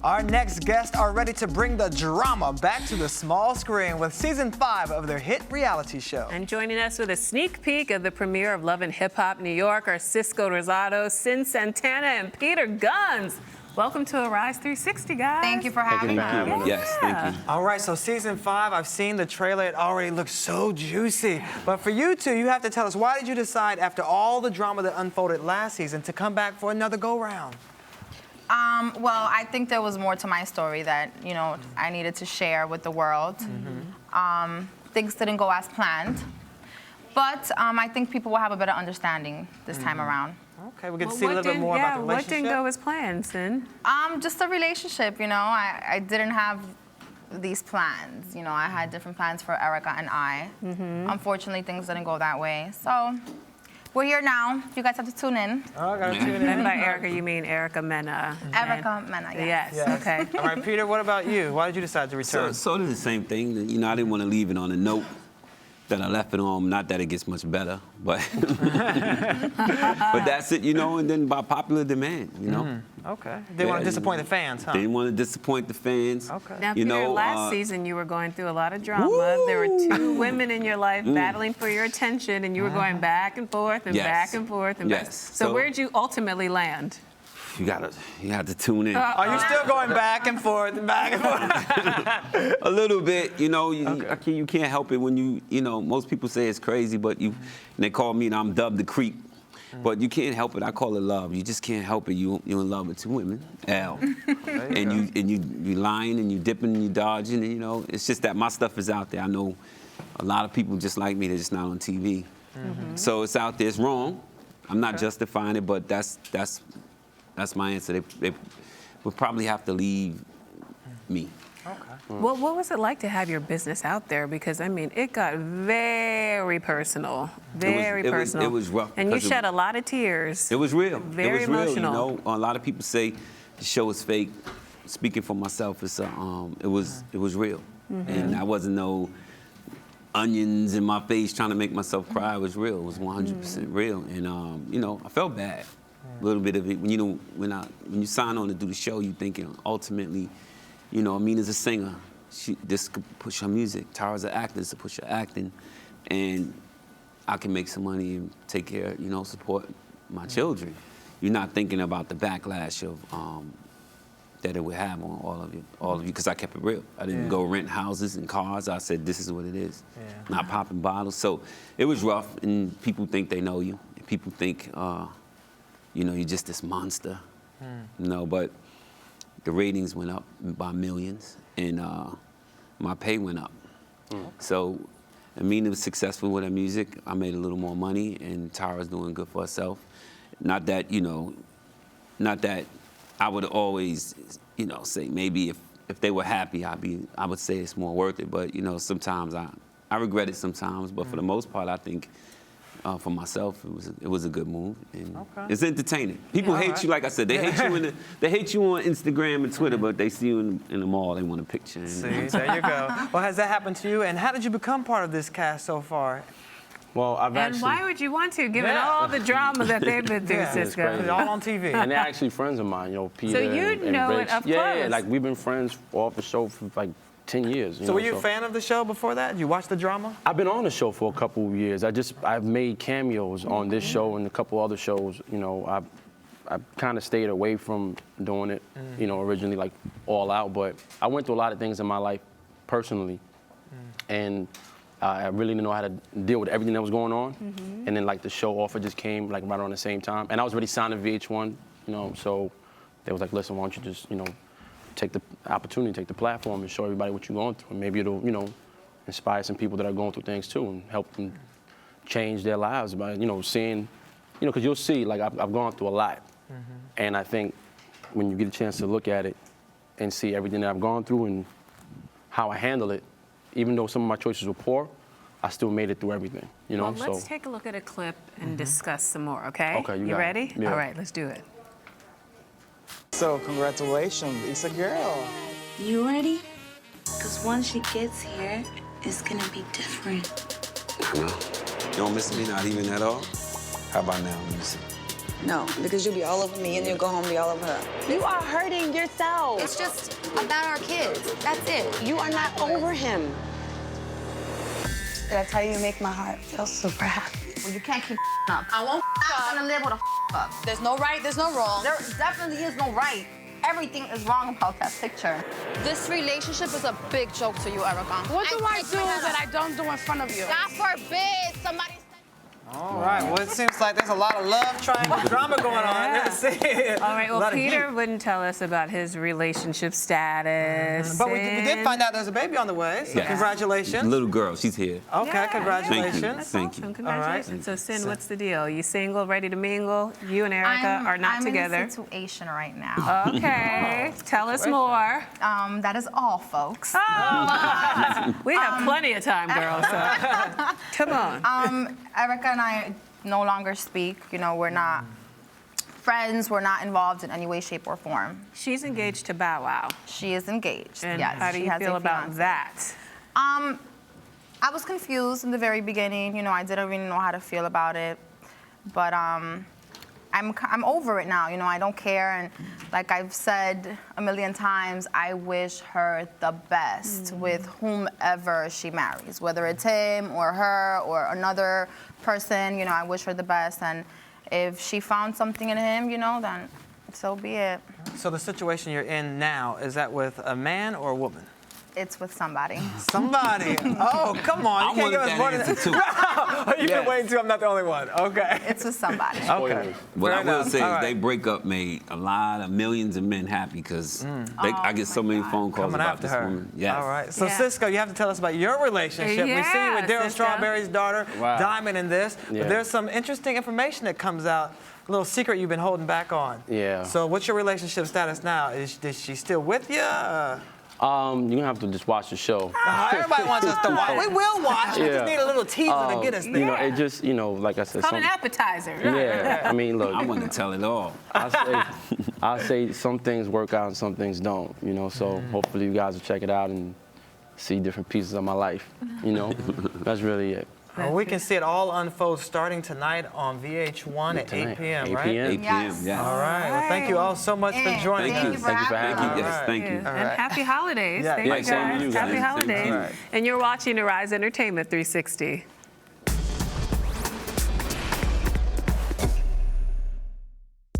Our next guests are ready to bring the drama back to the small screen with season 5 of their hit reality show. And joining us with a sneak peek of the premiere of Love and Hip Hop New York are Cisco, Rosado, Santana, and Peter Gunz. Welcome to Arise 360, guys. Thank you for having us. Yes, thank you. All right, so season 5, I've seen the trailer. It already looks so juicy. But for you two, you have to tell us, why did you decide after all the drama that unfolded last season to come back for another go-round? Well, I think there was more to my story that, you know, I needed to share with the world. Things didn't go as planned. But I think people will have a better understanding this time around. Okay, we get to see a little bit more about the relationship. What didn't go as planned, Sin? Just a relationship, you know. I didn't have these plans. You know, I had different plans for Erica and I. Unfortunately, things didn't go that way. So we're here now. You guys have to tune in. Oh, I gotta tune in. And by Erica, you mean Erica Mena. Erica Mena, yes. Yes, okay. All right, Peter, what about you? Why did you decide to return? So it's the same thing. You know, I didn't want to leave it on a note that I left it on. Not that it gets much better, but but that's it, you know. And then by popular demand, you know. Okay. Didn't want to disappoint the fans, huh? Didn't want to disappoint the fans. Okay. Now, you Peter, know, last season you were going through a lot of drama. Woo! There were 2 women in your life battling for your attention, and you were going back and forth and back and forth and back. So where'd you ultimately land? You have to tune in. Are you still going back and forth and back and forth? A little bit, you know. You can't help it when you know. Most people say it's crazy, but and they call me, and I'm dubbed the creep. But you can't help it. I call it love. You just can't help it. You're in love with 2 women, L, and you lying and you dipping and you dodging, and you know. It's just that my stuff is out there. I know a lot of people just like me. They're just not on TV. So it's out there. It's wrong. I'm not justifying it, but that's my answer. They would probably have to leave me. Okay. Well, what was it like to have your business out there? Because, I mean, it got very personal, very personal. It was rough. And you shed a lot of tears. It was real. Very emotional. You know, a lot of people say the show is fake. Speaking for myself, it was real. And I wasn't no onions in my face trying to make myself cry. It was real. It was 100% real. And, you know, I felt bad. A little bit of it. You know, when you sign on to do the show, you thinking ultimately, you know, Amina's a singer. This could push her music. Tara's an actor, this could push her acting. And I can make some money and take care, you know, support my children. You're not thinking about the backlash of that it would have on all of you, because I kept it real. I didn't go rent houses and cars. I said, this is what it is. Not popping bottles. So it was rough, and people think they know you. And people think, you know, you're just this monster. You know, but the ratings went up by millions, and my pay went up. So Amina was successful with her music. I made a little more money, and Tara's doing good for herself. Not that, you know, not that I would always, you know, say maybe if they were happy, I would say it's more worth it. But, you know, sometimes I regret it sometimes, but for the most part, I think for myself, it was a good move, and it's entertaining. People hate you, like I said. They hate you they hate you on Instagram and Twitter, but they see you in the mall. They want a picture. And, See, there you go. Well, has that happened to you? And how did you become part of this cast so far? Well, And why would you want to, given all the drama that they've been through, Cisco? It's all on TV. And they're actually friends of mine, you know, Peter. So you and know Rich. it up Yeah, close. like we've been friends off the show for like 10 years. So were you a fan of the show before that? You watched the drama? I've been on the show for a couple of years. I've made cameos on this show and a couple other shows. You know, I kind of stayed away from doing it, you know, originally like all out. But I went through a lot of things in my life personally, and I really didn't know how to deal with everything that was going on. And then like the show offer just came like right around the same time, and I was already signed to VH1, you know. So they was like, listen, why don't you just, you know, take the opportunity, take the platform, and show everybody what you're going through, and maybe it'll, you know, inspire some people that are going through things too, and help them change their lives by, you know, seeing, you know, because you'll see, like I've gone through a lot, and I think when you get a chance to look at it and see everything that I've gone through and how I handle it, even though some of my choices were poor, I still made it through everything, you know. Well, let's take a look at a clip and discuss some more, okay? Okay, you You got it. ready? Yeah. All right, let's do it. So, congratulations, it's a girl. You ready? Because once she gets here, it's gonna be different. I know. You don't miss me, not even at all? How about now? Let me see. No, because you'll be all over me and you'll go home and be all over her. You are hurting yourself. It's just about our kids. That's it. You are not over him. Did I tell you make my heart feel super happy? Well, you can't keep up. I won't. I'm gonna live with a up. There's no right, there's no wrong. There definitely is no right. Everything is wrong about that picture. This relationship is a big joke to you, Erica. What do I do that I don't do in front of you? God forbid somebody. All right. Well, it seems like there's a lot of love triangle drama going on. Let's see. All right, A well, lot of Peter heat. wouldn't tell us about his relationship status. But we did find out there's a baby on the way, so Yes. congratulations. Little girl, she's here. Okay, Yeah, congratulations. That's Thank you. awesome. Congratulations. All right. So, Sin, what's the deal? You single, ready to mingle? You and Erica are not I'm together. in a situation right now. Okay, tell us more. That is all, folks. We have plenty of time, girls. So. Come on. Erica and I no longer speak. You know, we're not friends. We're not involved in any way, shape, or form. She's engaged to Bow Wow. She is engaged. And yes. how do she you has feel a about fiancé. that? I was confused in the very beginning. You know, I didn't really know how to feel about it, but I'm over it now. You know, I don't care, and like I've said a million times, I wish her the best with whomever she marries, whether it's him or her or another person. You know, I wish her the best, and if she found something in him, you know, then so be it. So the situation you're in now, is that with a man or a woman? It's with somebody. Somebody. Oh, come on. I You can't give wanted us that more than answer too. Oh, you've been waiting too. I'm not the only one. Okay. It's with somebody. Okay. What Fair I will enough. say All is right. they breakup made a lot of millions of men happy because I get so many phone calls Coming about after this her. woman. Yes. All right. So, Yeah. Cisco, you have to tell us about your relationship. We see you with Yeah, Daryl Cisco. Strawberry's daughter, Wow. Diamond, in this. Yeah. But there's some interesting information that comes out, a little secret you've been holding back on. Yeah. So, what's your relationship status now? Is she still with you? You're gonna have to just watch the show. Everybody wants us to watch. We will watch. We Yeah. just need a little teaser to get us there. You know, it just, you know, like I said, Call an appetizer. yeah. I mean, look, I want to tell it all. I say some things work out and some things don't. You know, so hopefully you guys will check it out and see different pieces of my life. You know, that's really it. Well, we can see it all unfold starting tonight on VH1 at 8 Tonight, p.m., 8 right? p.m. 8 p.m. Yes. Yes. All right. Well, thank you all so much for joining Thank us. you for Thank you for having having me. me. Yes, thank you. And happy holidays. Yeah. Thank Yeah, you same to guys. you Happy guys. holidays. All right. And you're watching Arise Entertainment 360.